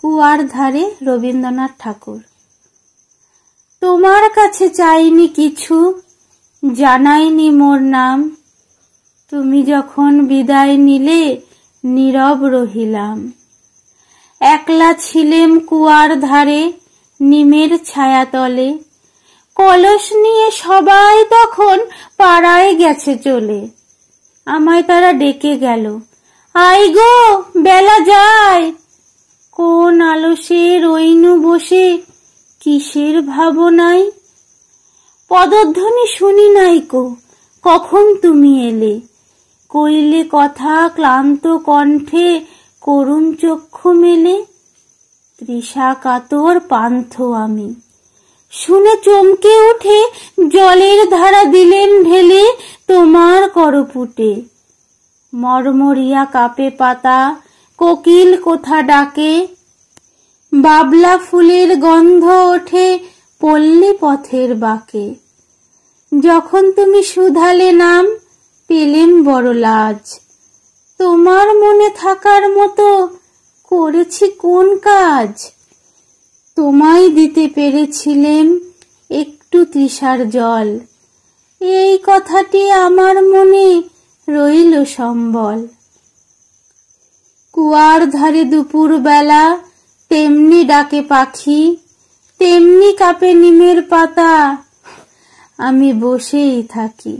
কুয়ার ধারে রবীন্দ্রনাথ ঠাকুর। তোমার কাছে চাইনি কিছু, জানাইনি মোর নাম, তুমি যখন বিদায় নিলে নীরব রহিলাম। একলা ছিলেম কুয়ার ধারে নিমের ছায়াতলে, কলস নিয়ে সবাই তখন পাড়ায় গেছে চলে। আমায় তারা ডেকে গেল, আই গো বেলা যায়। কোন আলসে রইনু বসে, কিসের ভাবনায়। পদধ্বনি শুনি নাই কো, কখন তুমি এলে। কইলে কথা ক্লান্ত কণ্ঠে, করুণ চক্ষু মেলে। তৃষা কাতর পান্থ আমি, শুনে চমকে উঠে জলের ধারা দিলেন ঢেলে তোমার করপুটে। মরমরিয়া কাপে পাতা, কোকিল কোথা ডাকে, বাবলা ফুলের গন্ধ ওঠে পল্লী পথের বাঁকে। যখন তুমি শুধালে নাম, পেলেম বড় লাজ। তোমার মনে থাকার মতো করেছি কোন কাজ। তোমায় দিতে পেরেছিলেম একটু তৃষার জল, এই কথাটি আমার মনে রইল সম্বল। কুয়ার ধারে দুপুর বেলা তেমনি ডাকে পাখি, তেমনি কাঁপে নিমের পাতা, আমি বসেই থাকি।